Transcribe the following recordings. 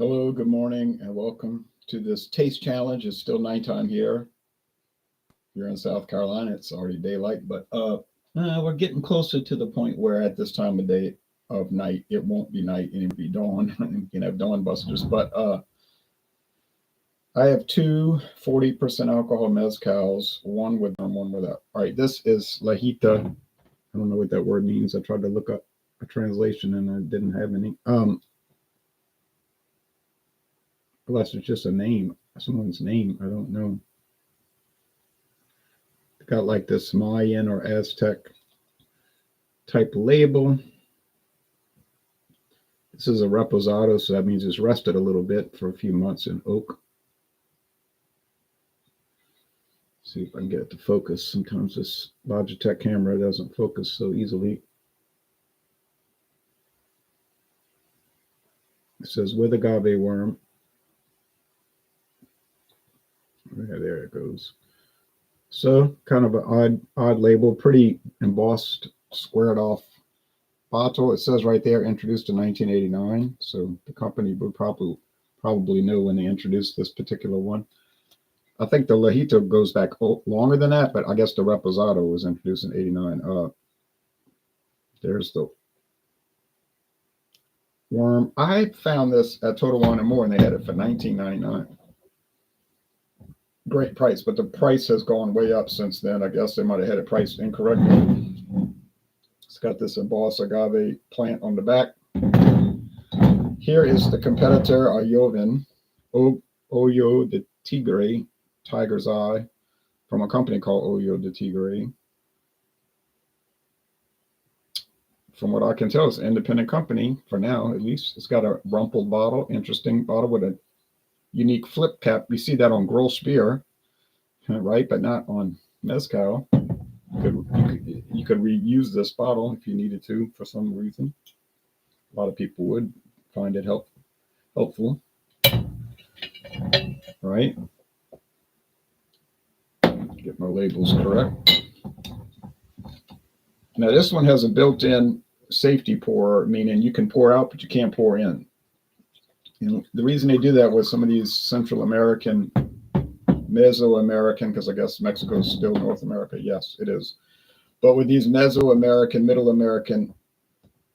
Hello, good morning, and welcome to this taste challenge. It's still nighttime here. You're in South Carolina. It's already daylight, but we're getting closer to the point where at this time of day of night, it won't be night and it'll be dawn. You can have dawn busters, but I have two 40% alcohol mezcals, one with and one without. All right, this is Lajita. I don't know what that word means. I tried to look up a translation and I didn't have any. Unless it's just a name, someone's name. I don't know. It's got like this Mayan or Aztec type label. This is a Reposado, so that means it's rested a little bit for a few months in oak. See if I can get it to focus. Sometimes this Lajita camera doesn't focus so easily. It says with agave worm. Yeah, there it goes. So kind of an odd label, pretty embossed, squared off bottle. It says right there, introduced in 1989. So the company would probably know when they introduced this particular one. I think the Lajita goes back longer than that, but I guess the Reposado was introduced in 89. There's the worm. I found this at Total Wine & More, and they had it for $19.99. Great price, but the price has gone way up since then. I guess they might have had it priced incorrectly. It's got this embossed agave plant on the back. Here is the competitor, a Joven, Ojo de Tigre, Tiger's Eye, from a company called Ojo de Tigre. From what I can tell, it's an independent company for now, at least. It's got a rumpled bottle, interesting bottle with a unique flip cap. You see that on Grolsch beer, right? But not on mezcal. You could reuse this bottle if you needed to for some reason. A lot of people would find it helpful. Right? Get my labels correct. Now this one has a built-in safety pour, meaning you can pour out, but you can't pour in. And the reason they do that with some of these Central American, Mesoamerican, because I guess Mexico is still North America. Yes, it is. But with these Mesoamerican, Middle American,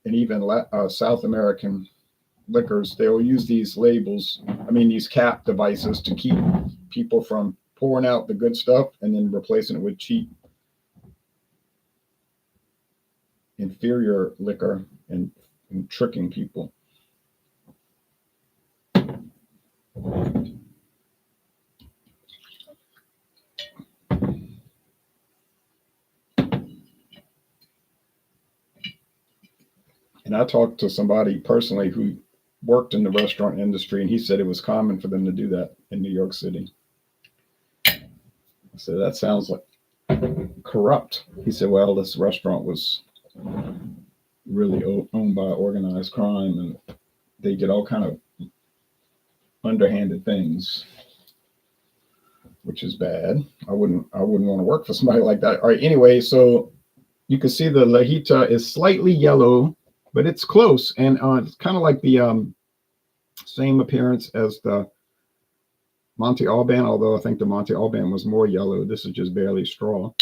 and even South American liquors, they will use these labels, these cap devices to keep people from pouring out the good stuff and then replacing it with cheap, inferior liquor and tricking people. And I talked to somebody personally who worked in the restaurant industry, and he said it was common for them to do that in New York City. I said, that sounds like corrupt. He said, well, this restaurant was really owned by organized crime, and they did all kind of underhanded things, which is bad. I wouldn't want to work for somebody like that. All right, anyway, so you can see the Lajita is slightly yellow, but it's close, and it's kind of like the same appearance as the Monte Alban, although I think the Monte Alban was more yellow. This is just barely straw.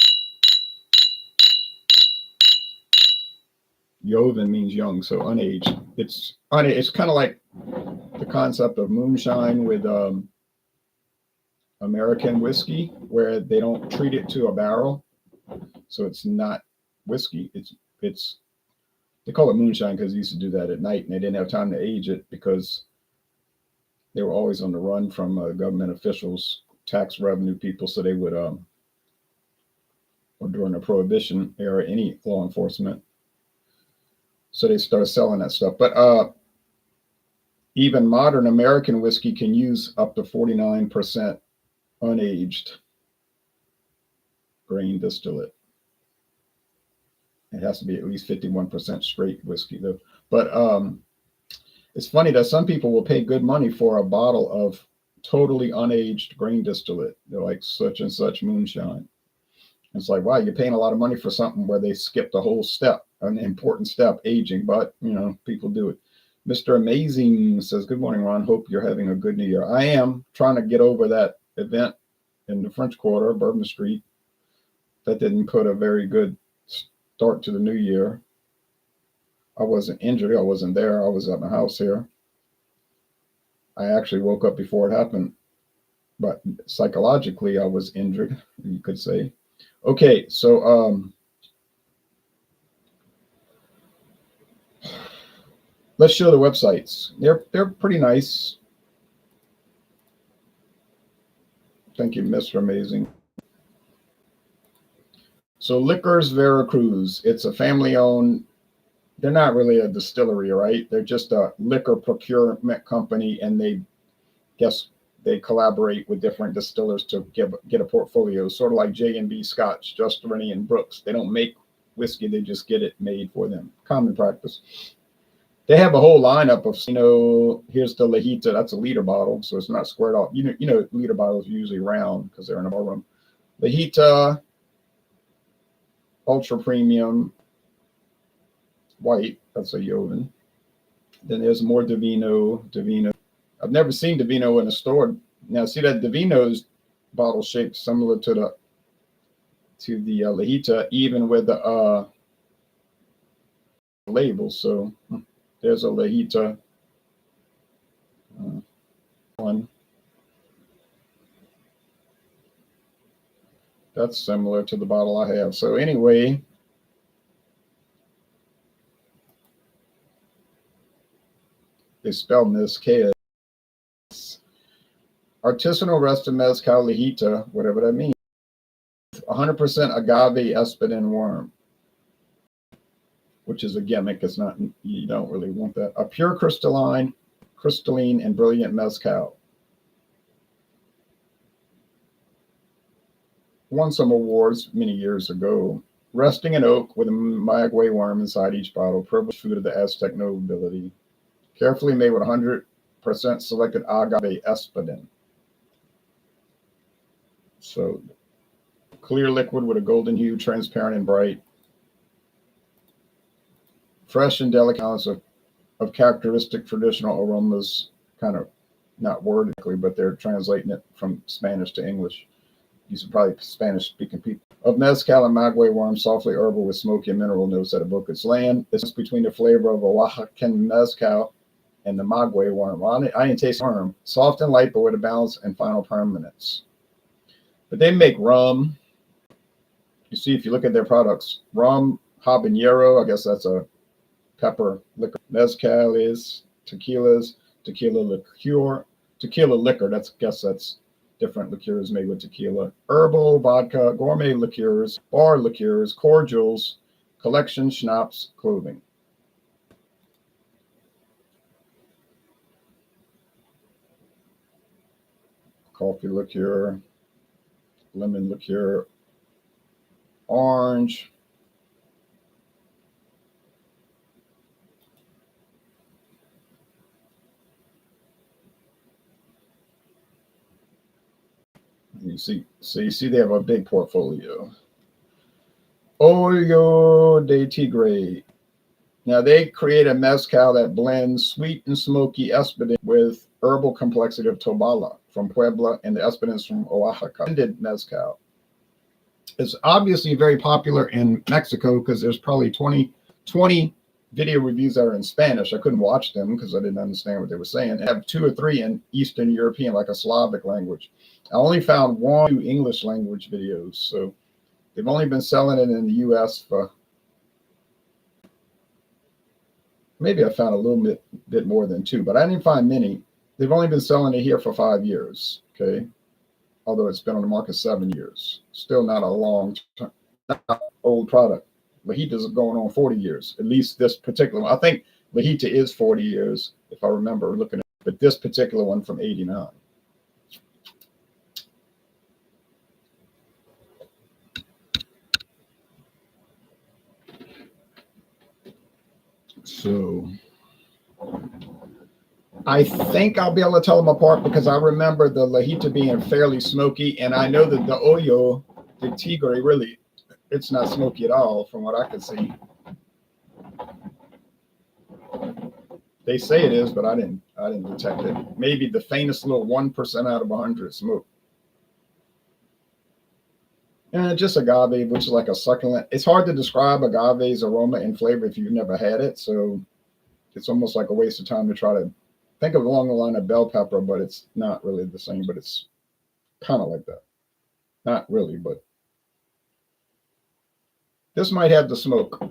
Joven means young, so unaged. It's kind of like the concept of moonshine with American whiskey, where they don't treat it to a barrel, so it's not whiskey. It's they call it moonshine because they used to do that at night, and they didn't have time to age it because they were always on the run from government officials, tax revenue people. So they would, or during the Prohibition era, any law enforcement. So they started selling that stuff. But even modern American whiskey can use up to 49% unaged grain distillate. It has to be at least 51% straight whiskey, though. But it's funny that some people will pay good money for a bottle of totally unaged grain distillate. They're like such and such moonshine. It's like, wow, you're paying a lot of money for something where they skipped a whole step, an important step, aging. But, people do it. Mr. Amazing says, good morning, Ron. Hope you're having a good new year. I am trying to get over that event in the French Quarter, Bourbon Street. That didn't put a very good start to the new year. I wasn't injured. I wasn't there. I was at my house here. I actually woke up before it happened, but psychologically I was injured, you could say. Okay, so let's show the websites. They're pretty nice. Thank you, Mr. Amazing. So Liquors Veracruz, it's a family-owned. They're not really a distillery, right? They're just a liquor procurement company, and they collaborate with different distillers to get a portfolio, sort of like J&B Scotch, Just Rennie, and Brooks. They don't make whiskey; they just get it made for them. Common practice. They have a whole lineup of, here's the Lajita. That's a liter bottle, so it's not squared off. Liter bottles are usually round because they're in a ballroom. Lajita, ultra premium, white. That's a Joven. Then there's more Divino. I've never seen Divino in a store. Now, see that Divino's bottle shaped similar to the Lajita, even with the label. So there's a Lajita one. That's similar to the bottle I have. So anyway, they spelled mezcal. Artisanal rested mezcal Lajita, whatever that means. 100% agave espadín worm, which is a gimmick. It's not, you don't really want that. A pure crystalline and brilliant mezcal. Won some awards many years ago. Resting in oak with a maguey worm inside each bottle, privileged food of the Aztec nobility. Carefully made with 100% selected agave espadín. So clear liquid with a golden hue, transparent and bright. Fresh and delicate balance of characteristic traditional aromas, kind of not wordically, but they're translating it from Spanish to English. These are probably Spanish-speaking people. Of mezcal and maguey worm, softly herbal with smoky and mineral notes that evoke its land. It's between the flavor of a Oaxacan mezcal and the maguey worm. Well, I didn't taste worm. Soft and light, but with a balance and final permanence. But they make rum. You see, if you look at their products, rum, habanero, I guess that's a pepper liquor. Mezcal is tequila liqueur, tequila liquor. That's different liqueurs made with tequila. Herbal, vodka, gourmet liqueurs, bar liqueurs, cordials, collection, schnapps, clothing. Coffee liqueur, lemon liqueur, orange. You see they have a big portfolio. Ojo de Tigre. Now they create a mezcal that blends sweet and smoky espadín with herbal complexity of Tobala from Puebla and the espadín from Oaxaca. Blended mezcal. It's obviously very popular in Mexico because there's probably 20 video reviews that are in Spanish. I couldn't watch them because I didn't understand what they were saying. I have 2 or 3 in Eastern European, like a Slavic language. I only found 1 English language videos. So they've only been selling it in the US for, maybe I found a little bit more than 2, but I didn't find many. They've only been selling it here for 5 years, okay? Although it's been on the market 7 years. Still not a long time, not old product. Lajita's going on 40 years, at least this particular one. I think Lajita is 40 years, if I remember looking at it, but this particular one from 89. So I think I'll be able to tell them apart because I remember the Lajita being fairly smoky, and I know that the Ojo de Tigre, really, it's not smoky at all from what I can see. They say it is, but I didn't detect it. Maybe the faintest little 1% out of 100 smoke. And just agave, which is like a succulent. It's hard to describe agave's aroma and flavor if you've never had it. So it's almost like a waste of time to try to think of along the line of bell pepper, but it's not really the same, but it's kind of like that. Not really, but this might have the smoke.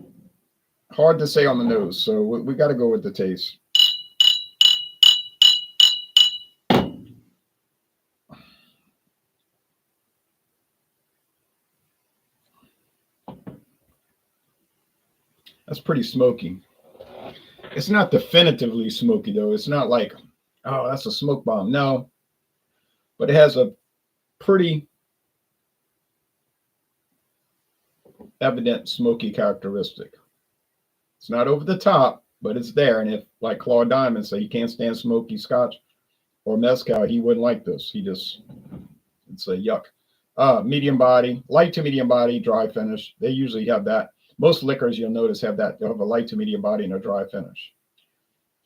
Hard to say on the nose, so we got to go with the taste. That's pretty smoky. It's not definitively smoky, though. It's not like, oh, that's a smoke bomb. No, but it has a pretty evident smoky characteristic. It's not over the top, but it's there. And if, like Claude Diamond said, he can't stand smoky scotch or mezcal, he wouldn't like this. He just, it's a yuck. Medium body, light to medium body, dry finish. They usually have that. Most liquors, you'll notice, have that. They'll have a light to medium body and a dry finish.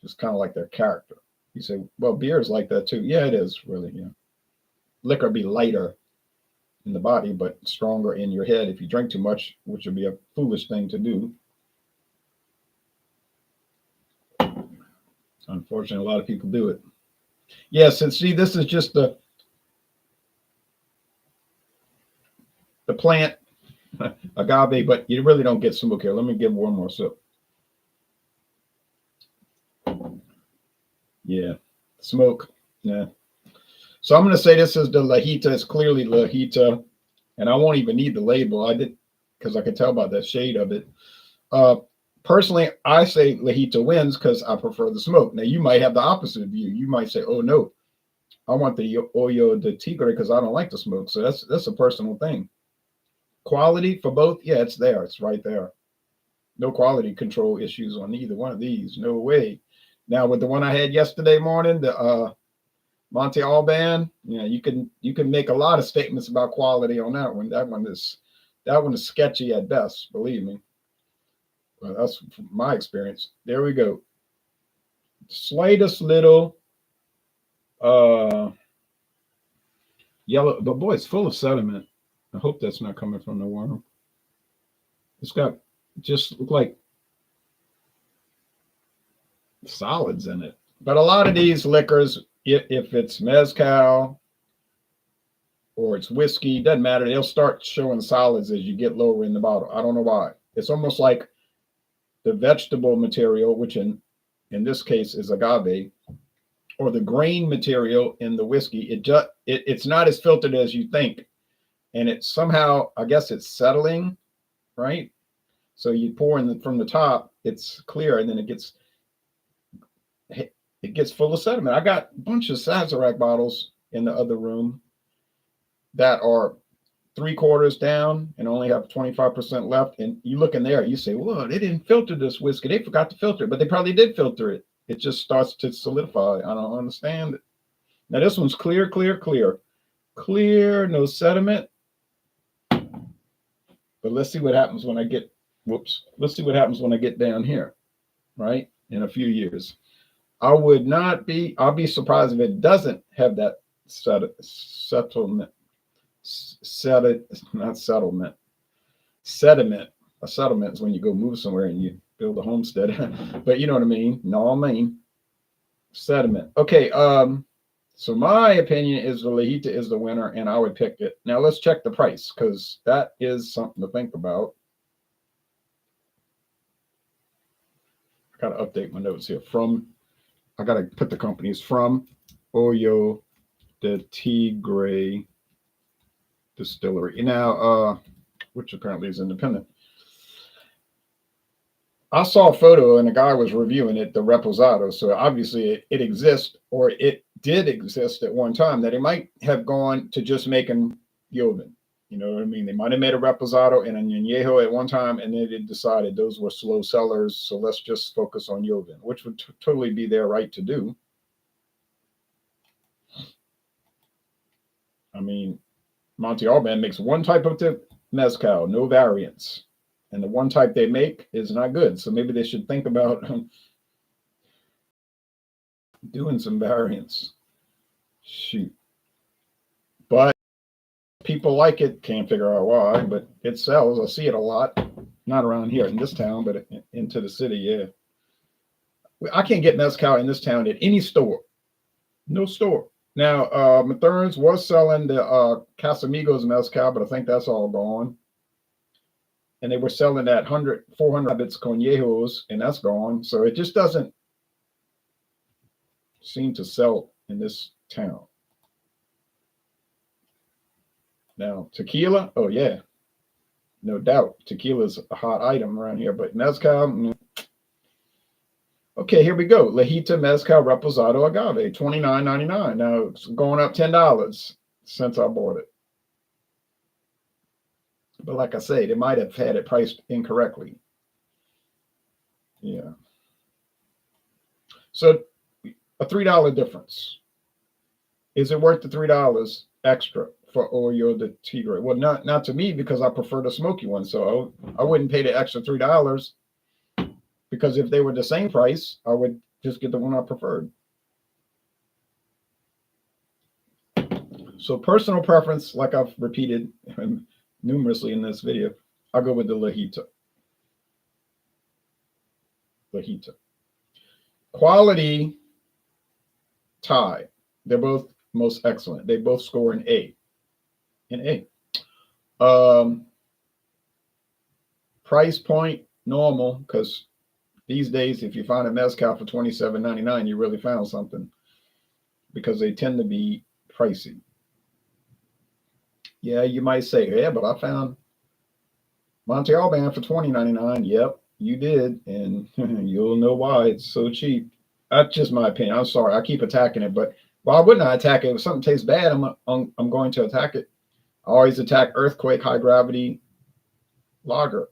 Just kind of like their character. You say, well, beer is like that too. Yeah, it is really. Yeah, liquor be lighter in the body, but stronger in your head if you drink too much, which would be a foolish thing to do. Unfortunately, a lot of people do it. Yes, and see, this is just the plant agave, but you really don't get smoke here. Let me give one more sip. Yeah, smoke. Yeah. So I'm going to say this is the Lajita. It's clearly Lajita, and I won't even need the label. I did because I could tell by that shade of it. Personally, I say Lajita wins because I prefer the smoke. Now, you might have the opposite view. You might say, oh, no, I want the Ojo de Tigre because I don't like the smoke. So that's a personal thing. Quality for both, yeah, it's there. It's right there. No quality control issues on either one of these. No way. Now, with the one I had yesterday morning, the Monte Alban, you can make a lot of statements about quality on that one. That one is sketchy at best, believe me. Well, that's my experience. There we go. Slightest little yellow, but boy, it's full of sediment. I hope that's not coming from the worm. It's got just look like solids in it. But a lot of these liquors, if it's mezcal or it's whiskey, doesn't matter. They'll start showing solids as you get lower in the bottle. I don't know why. It's almost like the vegetable material, which in this case is agave, or the grain material in the whiskey. It's not as filtered as you think. And it somehow, I guess it's settling, right? So you pour in from the top, it's clear, and then it gets full of sediment. I got a bunch of Sazerac bottles in the other room that are 3/4 down and only have 25% left. And you look in there, you say, "Whoa, they didn't filter this whiskey. They forgot to filter it," but they probably did filter it. It just starts to solidify. I don't understand it. Now this one's clear, no sediment. But let's see what happens when I get, let's see what happens when I get down here, right? In a few years. I'll be surprised if it doesn't have that settlement. Not settlement. Sediment. A settlement is when you go move somewhere and you build a homestead. But you know what I mean? No, I mean sediment. Okay, so my opinion is the Lajita is the winner, and I would pick it. Now let's check the price because that is something to think about. I gotta update my notes here. I gotta put the companies from Ojo de Tigre Distillery. Now, which apparently is independent. I saw a photo and a guy was reviewing it, the Reposado. So obviously it exists, or it did exist at one time, that it might have gone to just making Joven. You know what I mean? They might have made a Reposado and a Añejo at one time, and then they decided those were slow sellers. So let's just focus on Joven, which would totally be their right to do. I mean, Monte Alban makes one type of mezcal, no variants. And the one type they make is not good. So maybe they should think about doing some variants. Shoot. But people like it. Can't figure out why, but it sells. I see it a lot. Not around here in this town, but into the city, yeah. I can't get mezcal in this town at any store. No store. Now, Mathern's was selling the Casamigos mezcal, but I think that's all gone. And they were selling that 400 habits conejos, and that's gone. So it just doesn't seem to sell in this town. Now, tequila, oh yeah, no doubt. Tequila's a hot item around here, but mezcal, okay, here we go. Lajita Mezcal Reposado Agave, $29.99. Now it's going up $10 since I bought it. But like I say, they might have had it priced incorrectly. Yeah. So a $3 difference. Is it worth the $3 extra for Ojo de Tigre? Well, not to me, because I prefer the smoky one. So I wouldn't pay the extra $3, because if they were the same price, I would just get the one I preferred. So personal preference, like I've repeated numerously in this video, I'll go with the Lajita. Lajita. Quality tie. They're both most excellent. They both score an A. An A. Price point, normal, because these days, if you find a mezcal for $27.99, you really found something, because they tend to be pricey. Yeah, you might say, yeah, but I found Monte Alban for $20.99. Yep, you did, and you'll know why it's so cheap. That's just my opinion. I'm sorry, I keep attacking it, but why wouldn't I attack it? If something tastes bad, I'm going to attack it. I always attack Earthquake High Gravity Lager.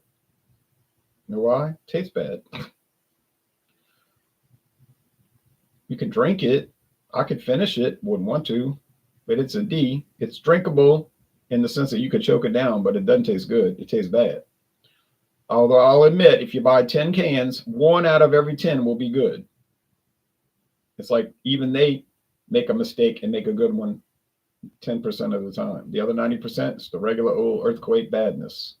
You know why? Tastes bad. You can drink it. I could finish it. Wouldn't want to, but it's a D. It's drinkable in the sense that you could choke it down, but it doesn't taste good. It tastes bad. Although I'll admit, if you buy 10 cans, 1 out of every 10 will be good. It's like even they make a mistake and make a good one 10% of the time. The other 90% is the regular old Earthquake badness,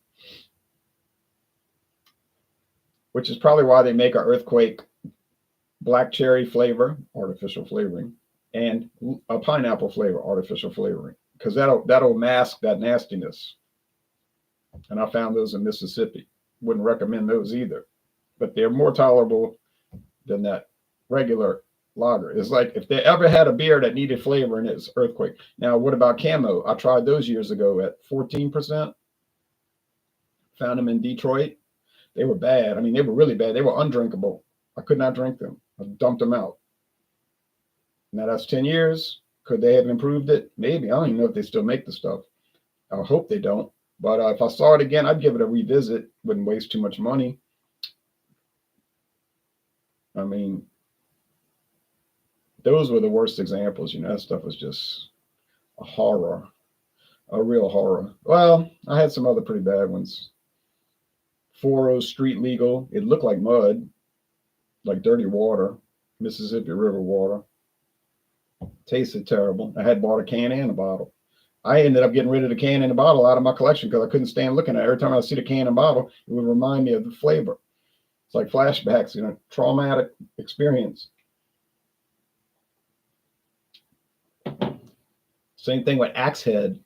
which is probably why they make an Earthquake black cherry flavor, artificial flavoring, and a pineapple flavor, artificial flavoring, because that'll mask that nastiness. And I found those in Mississippi. Wouldn't recommend those either, but they're more tolerable than that regular lager. It's like if they ever had a beer that needed flavor, and it's Earthquake. Now, what about Camo? I tried those years ago at 14%. Found them in Detroit. They were bad. I mean, they were really bad. They were undrinkable. I could not drink them. I dumped them out. Now that's 10 years. Could they have improved it? Maybe. I don't even know if they still make the stuff. I hope they don't. But if I saw it again, I'd give it a revisit. Wouldn't waste too much money. I mean, those were the worst examples. You know, that stuff was just a horror, a real horror. Well, I had some other pretty bad ones. 4-0 Street Legal. It looked like mud, like dirty water, Mississippi River water. Tasted terrible. I had bought a can and a bottle. I ended up getting rid of the can and the bottle out of my collection because I couldn't stand looking at it. Every time I see the can and bottle, it would remind me of the flavor. It's like flashbacks, you know, traumatic experience. Same thing with Axe Head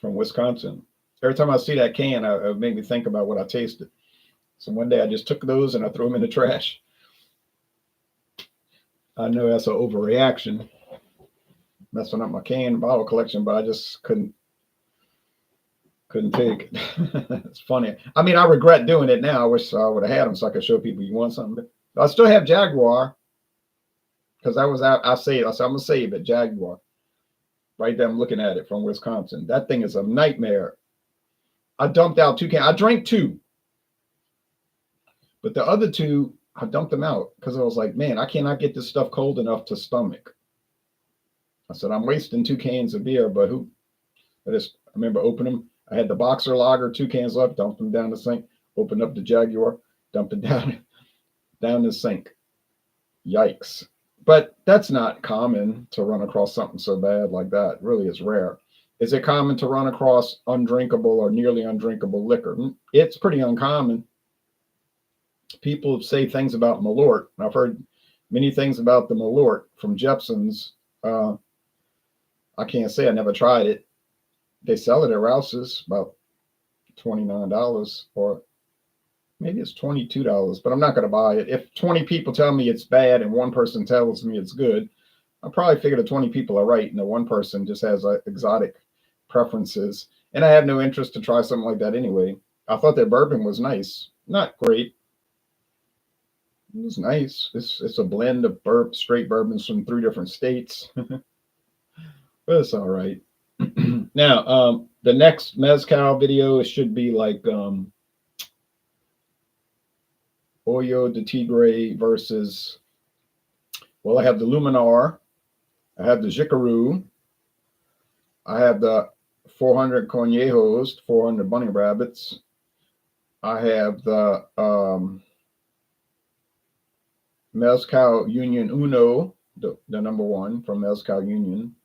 from Wisconsin. Every time I see that can, it made me think about what I tasted. So one day I just took those and I threw them in the trash. I know that's an overreaction, messing up my can and bottle collection, but I just couldn't take it. It's funny. I mean, I regret doing it now. I wish I would have had them so I could show people you want something. But I still have Jaguar, because I was out. I said I'm gonna save it. Jaguar, right there. I'm looking at it from Wisconsin. That thing is a nightmare. I dumped out 2 cans. I drank 2, but the other 2 I dumped them out because I was like, man, I cannot get this stuff cold enough to stomach. I said, I'm wasting 2 cans of beer, but who? I remember opening them. I had the Boxer Lager, 2 cans left, dumped them down the sink, opened up the Jaguar, dumped it down the sink. Yikes. But that's not common to run across something so bad like that. Really, it's rare. Is it common to run across undrinkable or nearly undrinkable liquor? It's pretty uncommon. People say things about Malort. I've heard many things about the Malort from Jepson's. I can't say I never tried it. They sell it at Rouse's, about $29, or maybe it's $22, but I'm not going to buy it. If 20 people tell me it's bad and one person tells me it's good, I probably figure the 20 people are right and the one person just has exotic preferences. And I have no interest to try something like that anyway. I thought their bourbon was nice. Not great. It was nice. It's a blend of straight bourbons from 3 different states. But it's all right. Now, the next mezcal video, it should be like Ojo de Tigre versus, well, I have the Luminar, I have the Jicaru, I have the 400 Conejos, 400 bunny rabbits, I have the Mezcal Union Uno, the number 1 from Mezcal Union.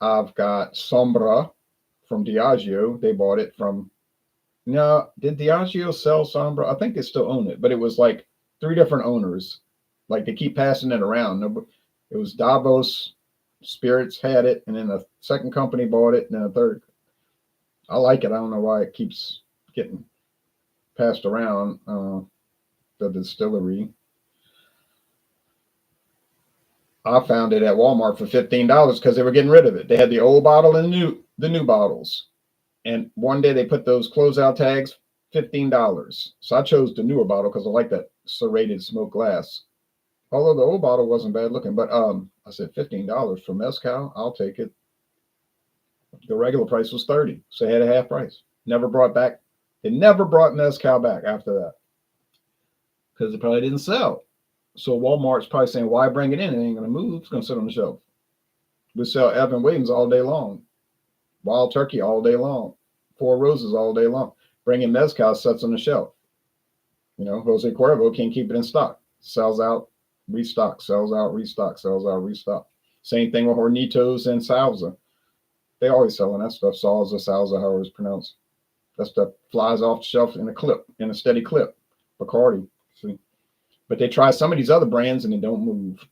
I've got Sombra from Diageo. They bought it from, no, did Diageo sell Sombra? I think they still own it, but it was like 3 different owners. Like they keep passing it around. It was Davos Spirits had it, and then a second company bought it, and then a third. I like it. I don't know why it keeps getting passed around, the distillery. I found it at Walmart for $15 because they were getting rid of it. They had the old bottle and the new bottles. And one day they put those closeout tags, $15. So I chose the newer bottle because I like that serrated smoked glass. Although the old bottle wasn't bad looking, but I said $15 for mezcal, I'll take it. The regular price was $30, so they had a half price. Never brought mezcal back after that because it probably didn't sell. So Walmart's probably saying, why bring it in? It ain't going to move. It's going to sit on the shelf. We sell Evan Williams all day long. Wild Turkey all day long. Four Roses all day long. Bringing mezcal sits on the shelf. You know, Jose Cuervo can't keep it in stock. Sells out, restock, sells out, restock, sells out, restock. Same thing with Hornitos and Salsa. They always selling that stuff. Salsa, however it's pronounced. That stuff flies off the shelf in a steady clip. Bacardi. See? But they try some of these other brands and they don't move.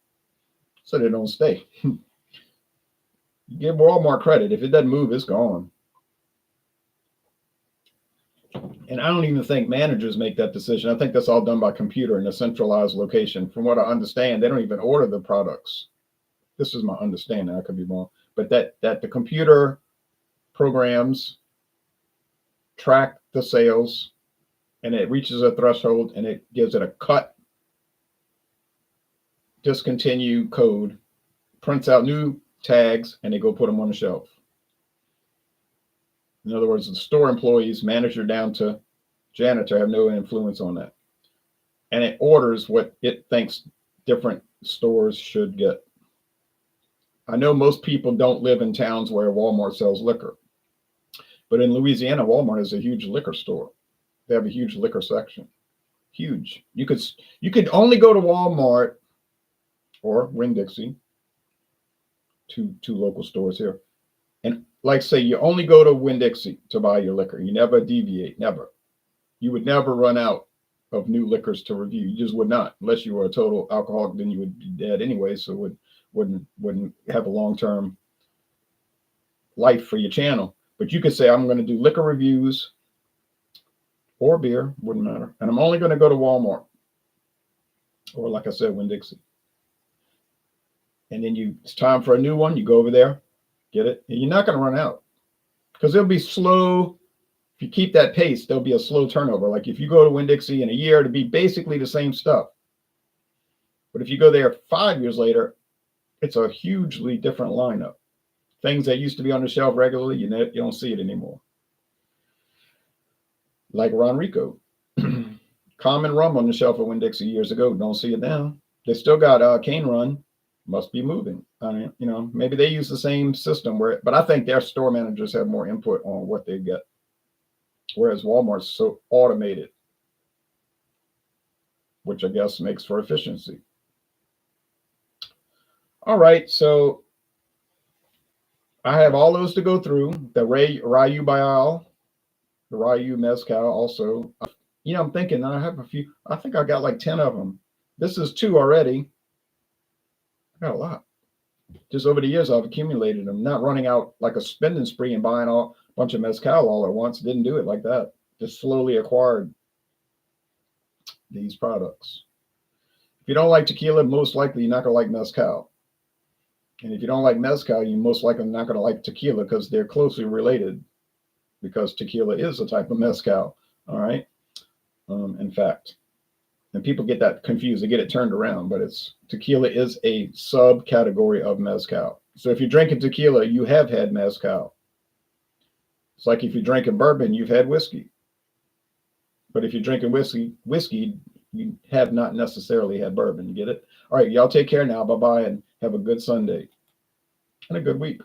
So they don't stay. You give Walmart credit. If it doesn't move, it's gone. And I don't even think managers make that decision. I think that's all done by computer in a centralized location. From what I understand, they don't even order the products. This is my understanding. I could be wrong. But that the computer programs track the sales and it reaches a threshold and it gives it a cut, discontinue code, prints out new tags, and they go put them on the shelf. In other words, the store employees, manager down to janitor, have no influence on that. And it orders what it thinks different stores should get. I know most people don't live in towns where Walmart sells liquor. But in Louisiana, Walmart is a huge liquor store. They have a huge liquor section. Huge. You could only go to Walmart or Winn-Dixie, two local stores here. And like say, you only go to Winn-Dixie to buy your liquor. You never deviate, never. You would never run out of new liquors to review. You just would not, unless you were a total alcoholic. Then you would be dead anyway. So wouldn't have a long-term life for your channel. But you could say, I'm going to do liquor reviews or beer, wouldn't matter. And I'm only going to go to Walmart or, like I said, Winn-Dixie. And then it's time for a new one. You go over there, get it. And you're not going to run out because it'll be slow. If you keep that pace, there'll be a slow turnover. Like if you go to Winn-Dixie in a year, it'll be basically the same stuff. But if you go there 5 years later, it's a hugely different lineup. Things that used to be on the shelf regularly, you don't see it anymore. Like Ron Rico. Common rum on the shelf at Winn-Dixie years ago. Don't see it now. They still got Cane Run. Must be moving. I mean, maybe they use the same system but I think their store managers have more input on what they get. Whereas Walmart's so automated, which I guess makes for efficiency. All right, so I have all those to go through. The Ryu Bial, the Ryu Mezcal also. I'm thinking I have a few. I think I got like 10 of them. This is 2 already. I got a lot. Just over the years, I've accumulated them. Not running out like a spending spree and buying a bunch of Mezcal all at once. Didn't do it like that. Just slowly acquired these products. If you don't like tequila, most likely you're not going to like Mezcal. And if you don't like Mezcal, you're most likely not going to like tequila because they're closely related, because tequila is a type of Mezcal. All right. In fact, and people get that confused. They get it turned around, but tequila is a subcategory of Mezcal. So if you're drinking tequila, you have had Mezcal. It's like if you're drinking bourbon, you've had whiskey. But if you're drinking whiskey, you have not necessarily had bourbon. You get it? All right, y'all take care now. Bye-bye, and have a good Sunday and a good week.